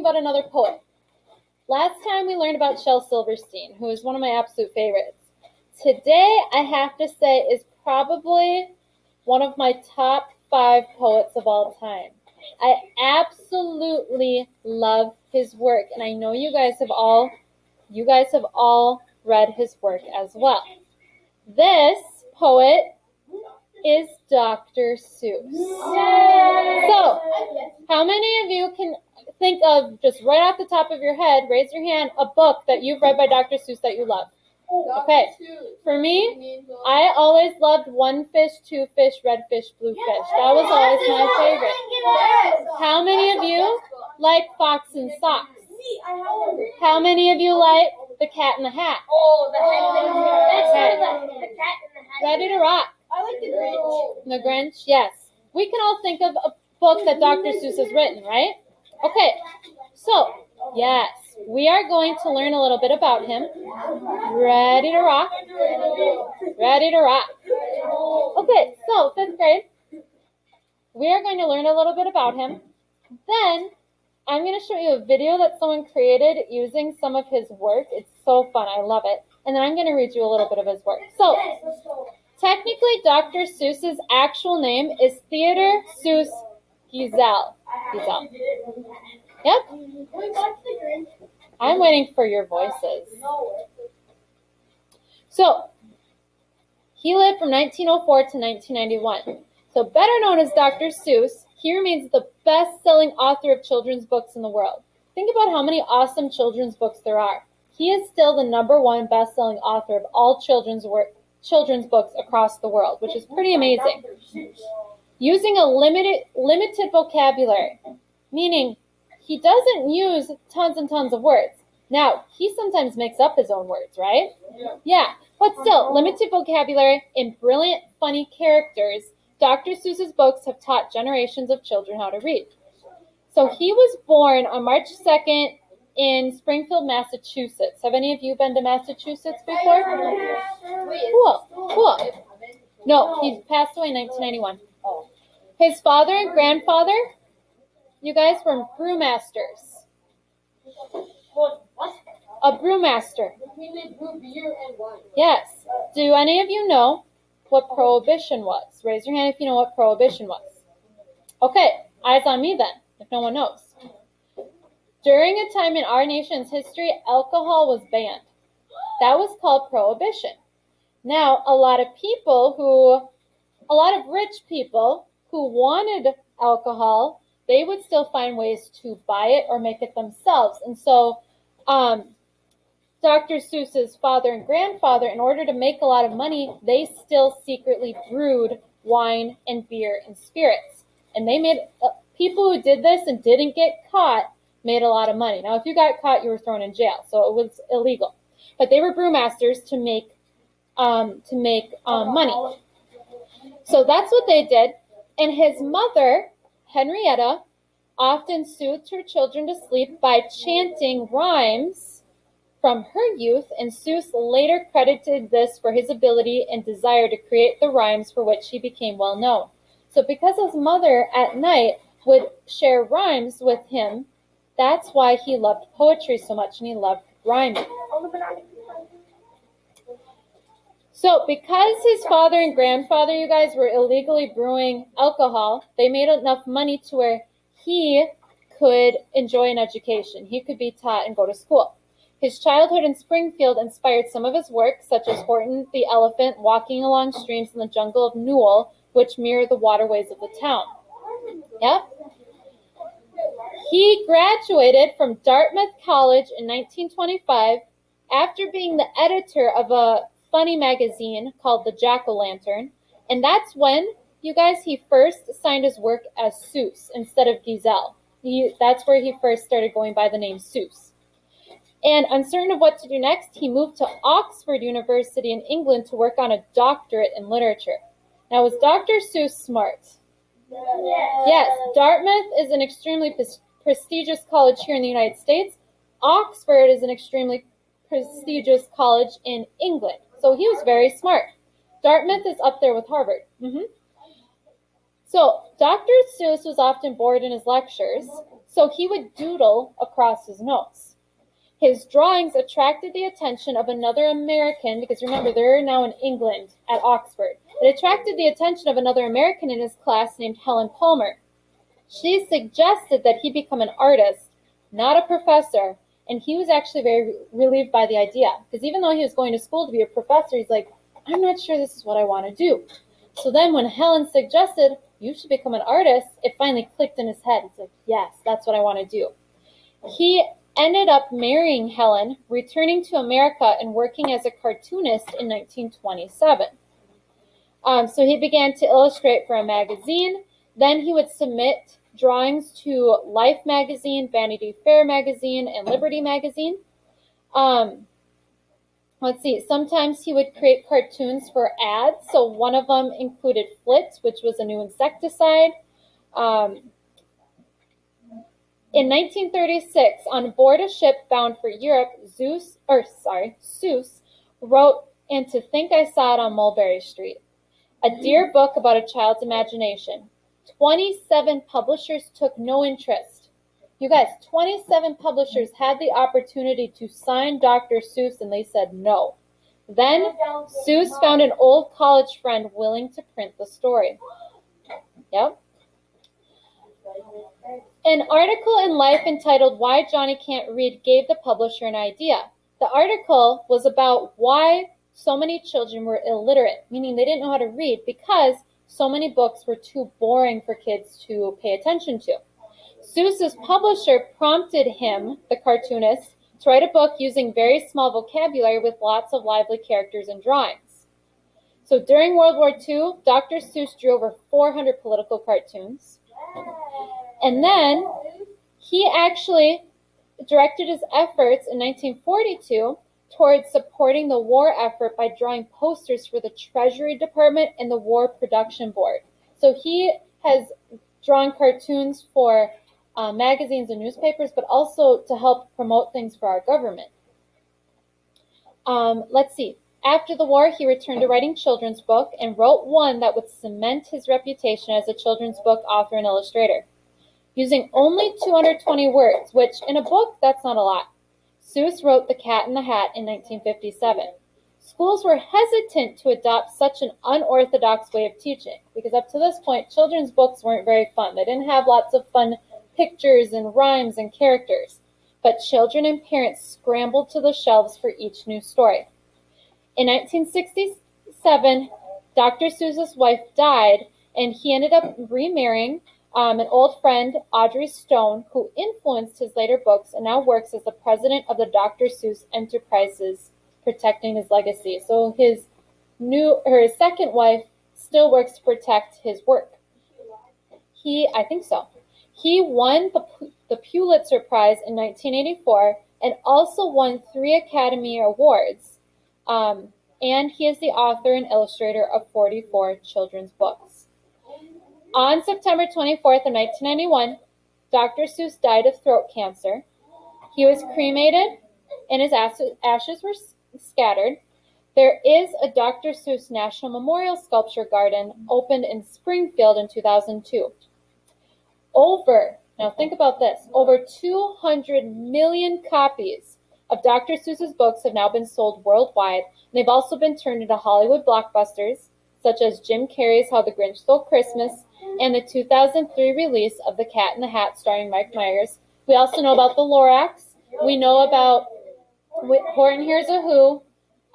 about another poet. Last time we learned about Shel Silverstein, who is one of my absolute favorites. Today, I have to say, is probably one of my top 5 poets of all time. I absolutely love his work, and I know you guys have all read his work as well. This poet is Dr. Seuss. So, how many of you can think of, just right off the top of your head, raise your hand, a book that you've read by Dr. Seuss that you love? Okay. For me, I always loved One Fish, Two Fish, Red Fish, Blue Fish. That was always my favorite. How many of you like Fox and Socks? How many of you like The Cat in the Hat? Oh, the Cat in the Hat. Ready to Rock. I like The Grinch. The Grinch, yes. We can all think of a book that Dr. Seuss has written, right? Okay, so, yes, we are going to learn a little bit about him. Ready to rock? Ready to rock. Okay, so 5th grade, we are going to learn a little bit about him. Then, I'm going to show you a video that someone created using some of his work. It's so fun. I love it. And then I'm going to read you a little bit of his work. So, technically, Dr. Seuss's actual name is Theodore Seuss Geisel. Yep. I'm waiting for your voices. So, he lived from 1904 to 1991. So, better known as Dr. Seuss, he remains the best-selling author of children's books in the world. Think about how many awesome children's books there are. He is still the #1 best-selling author of all children's books across the world, which is pretty amazing. Using a limited vocabulary, meaning he doesn't use tons and tons of words. Now, he sometimes makes up his own words, right? Yeah, but still, limited vocabulary and brilliant, funny characters. Dr. Seuss's books have taught generations of children how to read. So he was born on March 2nd in Springfield, Massachusetts. Have any of you been to Massachusetts before? Cool. No, he passed away in 1991. His father and grandfather, you guys, were brewmasters. A brewmaster. Yes. Do any of you know what Prohibition was? Raise your hand if you know what Prohibition was. Okay, eyes on me then, if no one knows. During a time in our nation's history, alcohol was banned. That was called Prohibition. Now, a lot of rich people who wanted alcohol, they would still find ways to buy it or make it themselves. And so, Dr. Seuss's father and grandfather, in order to make a lot of money, they still secretly brewed wine and beer and spirits. And they made, people who did this and didn't get caught made a lot of money. Now, if you got caught, you were thrown in jail, so it was illegal. But they were brewmasters to make money. So that's what they did. And his mother, Henrietta, often soothed her children to sleep by chanting rhymes from her youth, and Seuss later credited this for his ability and desire to create the rhymes for which he became well known. So because his mother at night would share rhymes with him, that's why he loved poetry so much and he loved rhyming. So because his father and grandfather, you guys, were illegally brewing alcohol, they made enough money to where he could enjoy an education. He could be taught and go to school. His childhood in Springfield inspired some of his work, such as Horton the Elephant, walking along streams in the jungle of Newell, which mirror the waterways of the town. Yep. He graduated from Dartmouth College in 1925 after being the editor of a funny magazine called The Jack-O-Lantern, and that's when, you guys, he first signed his work as Seuss instead of Geisel. That's where he first started going by the name Seuss. And uncertain of what to do next, he moved to Oxford University in England to work on a doctorate in literature. Now, was Dr. Seuss smart? Yes, Dartmouth is an extremely prestigious college here in the United States. Oxford is an extremely prestigious college in England. So he was very smart. Dartmouth is up there with Harvard. So Dr. Seuss was often bored in his lectures, so he would doodle across his notes. His drawings attracted the attention of another American, because remember, they're now in England at Oxford. It attracted the attention of another American in his class named Helen Palmer. She suggested that he become an artist, not a professor, and he was actually very relieved by the idea, because even though he was going to school to be a professor, he's like, I'm not sure this is what I want to do. So then when Helen suggested, you should become an artist, it finally clicked in his head. He's like, yes, that's what I want to do. He ended up marrying Helen, returning to America, and working as a cartoonist in 1927. So he began to illustrate for a magazine. Then he would submit drawings to Life magazine, Vanity Fair magazine, and Liberty magazine. Let's see, sometimes he would create cartoons for ads. So one of them included Flit, which was a new insecticide. In 1936, on board a ship bound for Europe, Seuss wrote "And to Think I Saw It on Mulberry Street," a dear book about a child's imagination. 27 publishers took no interest. You guys, 27 publishers had the opportunity to sign Dr. Seuss, and they said no. Then Seuss found an old college friend willing to print the story. Yep. An article in Life entitled "Why Johnny Can't Read" gave the publisher an idea. The article was about why so many children were illiterate, meaning they didn't know how to read because so many books were too boring for kids to pay attention to. Seuss's publisher prompted him, the cartoonist, to write a book using very small vocabulary with lots of lively characters and drawings. So during World War II, Dr. Seuss drew over 400 political cartoons. And then he actually directed his efforts in 1942 towards supporting the war effort by drawing posters for the Treasury Department and the War Production Board. So he has drawn cartoons for magazines and newspapers, but also to help promote things for our government. Let's see. After the war, he returned to writing children's book and wrote one that would cement his reputation as a children's book author and illustrator. Using only 220 words, which in a book, that's not a lot. Seuss wrote The Cat in the Hat in 1957. Schools were hesitant to adopt such an unorthodox way of teaching because up to this point, children's books weren't very fun. They didn't have lots of fun pictures and rhymes and characters. But children and parents scrambled to the shelves for each new story. In 1967, Dr. Seuss's wife died, and he ended up remarrying an old friend, Audrey Stone, who influenced his later books and now works as the president of the Dr. Seuss Enterprises, protecting his legacy. So his second wife still works to protect his work. I think so. He won the Pulitzer Prize in 1984 and also won 3 Academy Awards. And he is the author and illustrator of 44 children's books. On September 24th of 1991, Dr. Seuss died of throat cancer. He was cremated and his ashes were scattered. There is a Dr. Seuss National Memorial Sculpture Garden opened in Springfield in 2002. Now think about this, over 200 million copies of Dr. Seuss's books have now been sold worldwide, and they've also been turned into Hollywood blockbusters, such as Jim Carrey's How the Grinch Stole Christmas, and the 2003 release of The Cat in the Hat starring Mike Myers. We also know about The Lorax. We know about Horton Hears a Who,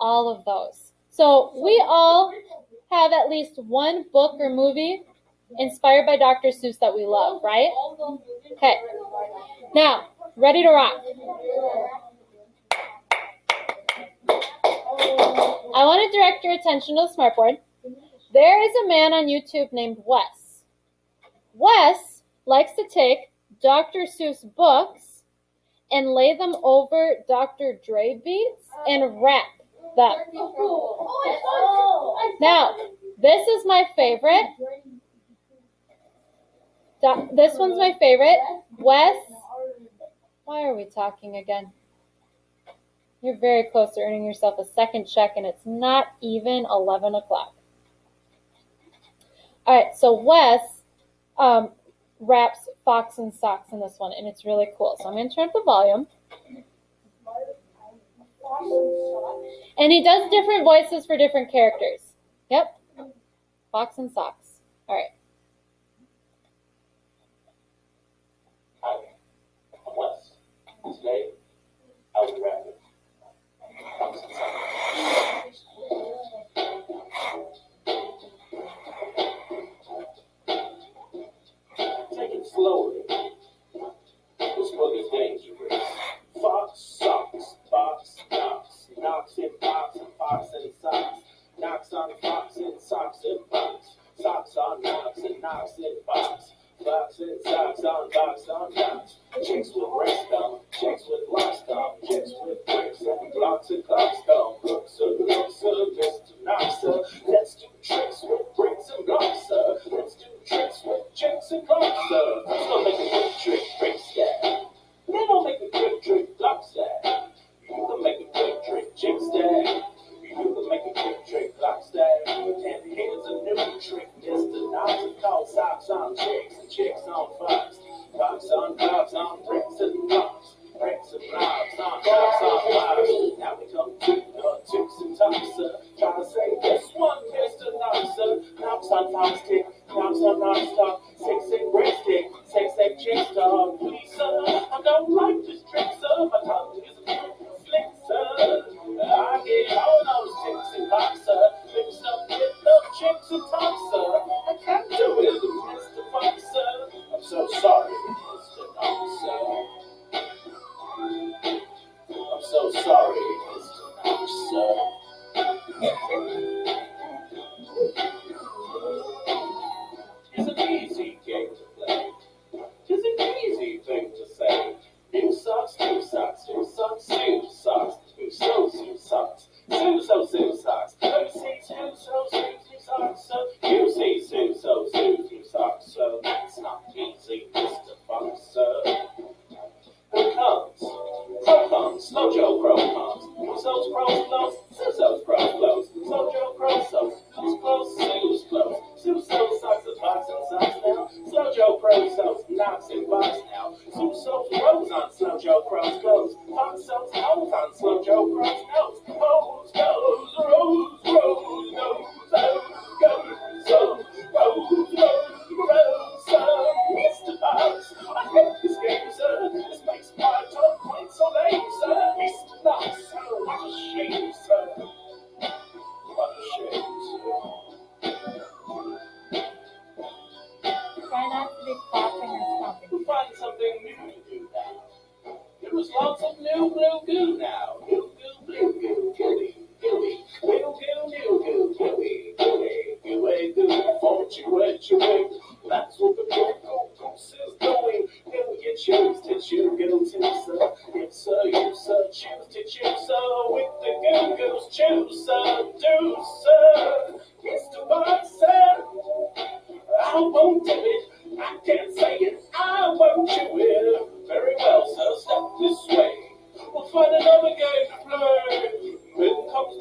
all of those. So we all have at least one book or movie inspired by Dr. Seuss that we love, right? Okay. Now, ready to rock. I want to direct your attention to the smartboard. There is a man on YouTube named Wes. Wes likes to take Dr. Seuss books and lay them over Dr. Dre beats and rap them. Now, this is my favorite. This one's my favorite. Wes, why are we talking again? You're very close to earning yourself a second check, and it's not even 11 o'clock. All right, so Wes raps Fox and Socks in this one, and it's really cool. So I'm going to turn up the volume. And he does different voices for different characters. Yep. Fox and Socks. All right. Wes. Today, I'll be rapping. Take it slowly. This book is dangerous. Fox, socks, box, knocks. Knocks and box and fox and socks. Knocks on fox and socks and box. Socks on knocks and knocks and box. Box and socks on box on box. Chicks with bricks down, chicks with locks down, chicks with bricks and blocks and clocks down. Brooks and looks of Mr. Knoxer. Let's do tricks with bricks and blocks, sir. Let's do tricks with chicks and clocks, sir. Let's go make a good trick, trick stack. Then I'll make a good trick, block stack. You can make a good trick, chick stack. You can make a good trick, block stack. And here's a new trick, Mr. Knoxer. Called socks on chicks and chicks on fox. Fox on blocks on bricks and blocks. Bricks and blocks on blocks on blocks. Now we come to the chicks and Knoxer. Try to say this one, Mr. Knoxer. Knocks on fox tick, knocks on knocks talk. Six bricks tick, six chicks talk. Please, sir, I don't like this trick, sir. My tongue is a flick, sir. I get all those chicks and talk, sir. Mixed up with the chicks and talk, sir. I can't do it, Mr. Fox, sir. I'm so sorry, Mr. Knoxer. I'm so sorry, Mr. Knoxer. It's an easy game to play. It's an easy thing to say. New socks, new socks, new socks, new socks, new socks, new socks, new socks, new socks. You see, new socks, new socks, so you see, new socks, new socks, so that's not easy, Mr. Fox, sir. Who comes? Crow comes, Slow Joe Crow comes. Who's those crows close? Who's those crows close? Slow Joe Crow close. Who's close? Who's close? Who's those socks and box and socks now? Slow Joe Crow close. Knocks and box now. Who's those rows on Slow Joe Crow's clothes? Fox sells holes on Slow Joe Crow's nose. Holes, goes, rows, rows, nose, goes, so, rows, rows, so, Mr. Fox, I hate this game, sir. This makes my tongue quite so lame, sir. Mr. Fox, sir, what a shame, sir. What a shame, sir. Try not to be coughing or stomping. We'll find something new to do now. There is lots of new blue goo now. New goo, blue goo, gooey, gooey, new goo, new goo, gooey, gooey, gooey, goo. Won't you wet your wig? That's what the goose is doing. Will you choose to chew goo too, sir? If so, you sir choose to chew, sir. With the goo goose choose, sir. Do, sir. Mr. Fox, sir. I won't do it. I can't say it. I won't chew it. Very well, sir. Step this way. We'll find another game to play. Ben comes,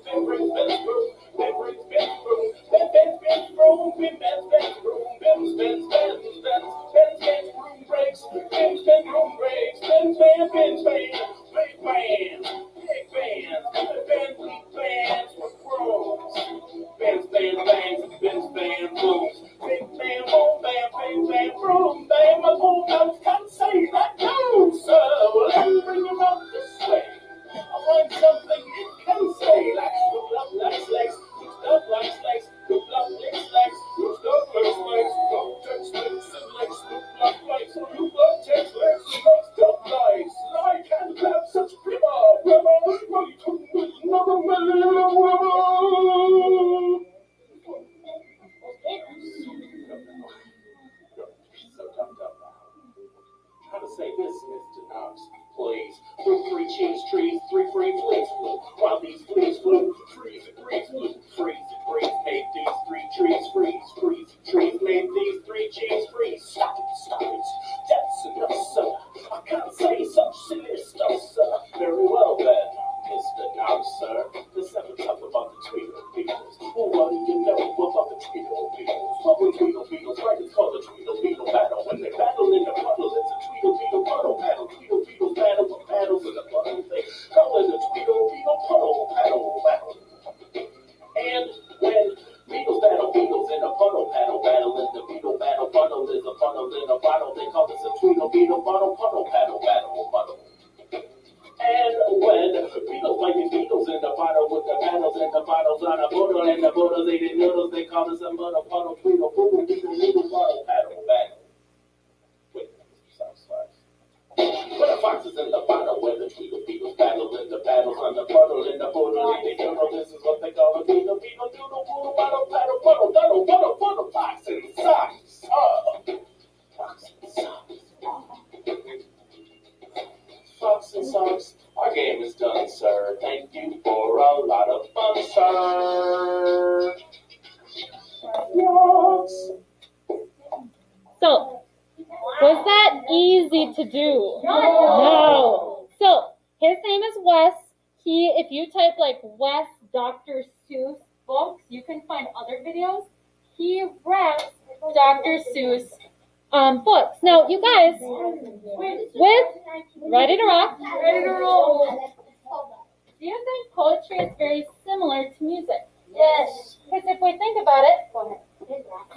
Ben brings Ben's broom. Ben brings Ben's broom. Ben bends Ben's broom. Ben bends Ben's broom. Ben's broom breaks. Ben's broom breaks. Ben's band. Big band. Big band. Ben big bands with brooms. Ben's band bangs. Ben's band booms. Big band, boom, bam, big band, broom, bam. My boom notes can't say that too, sir. Well, let me bring him up this way. I'll find something it can say, like look up like snakes, look up like snakes, look up like snakes, look up like snakes, look text legs and legs, look up like look up text legs and legs, look like I can't have such primer, my tongue is not a man. So toughed up now. Try to say this, Mr. Knox, please. Through 3 cheese trees, 3 free fleas flew. While these fleas flew, trees and trees flew. Trees and trees made these 3 trees freeze. Trees and trees made these 3 cheese freeze. Stop it. That's enough, sir. I can't say such silly stuff, sir. Very well then, Mr. Knox, sir. Let's have a talk about the Tweedle Beetles. Well, what do you know about the Tweedle Beetles? Well, the Tweedle Beetles, right, it's called the Tweedle in the bottle where the Tweedle Beetles battle in the battles on the puddle in the poodle. You know this is what they call a Tweedle Beetle doodle poodle battle paddle puddle duddle puddle puddle fox and socks. Oh, fox and socks. Fox and socks. Our game is done, sir. Thank you for a lot of fun, sir. Yes. So, was that easy to do? No. So, his name is Wes. If you type like Wes Dr. Seuss books, you can find other videos. He raps Dr. Seuss books. Now, you guys, with Ready to Rock, Ready to Roll, do you think poetry is very similar to music? Yes. Because if we think about it,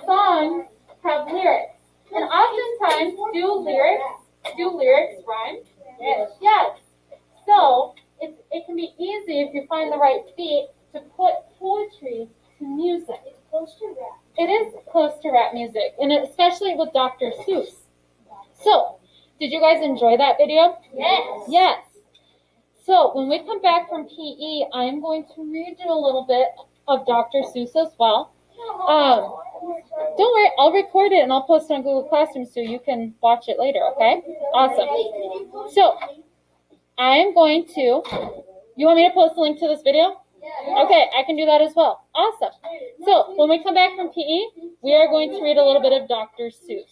songs have lyrics. And oftentimes, do lyrics rhyme? Yes. Yes. So, it can be easy if you find the right beat to put poetry to music. It's close to rap. It is close to rap music, and especially with Dr. Seuss. So, did you guys enjoy that video? Yes. Yes. So, when we come back from PE, I'm going to read you a little bit of Dr. Seuss as well. Don't worry, I'll record it and I'll post it on Google Classroom so you can watch it later, okay? Awesome. So, I'm going to, you want me to post a link to this video? Okay, I can do that as well. Awesome. So, when we come back from PE, we are going to read a little bit of Dr. Seuss.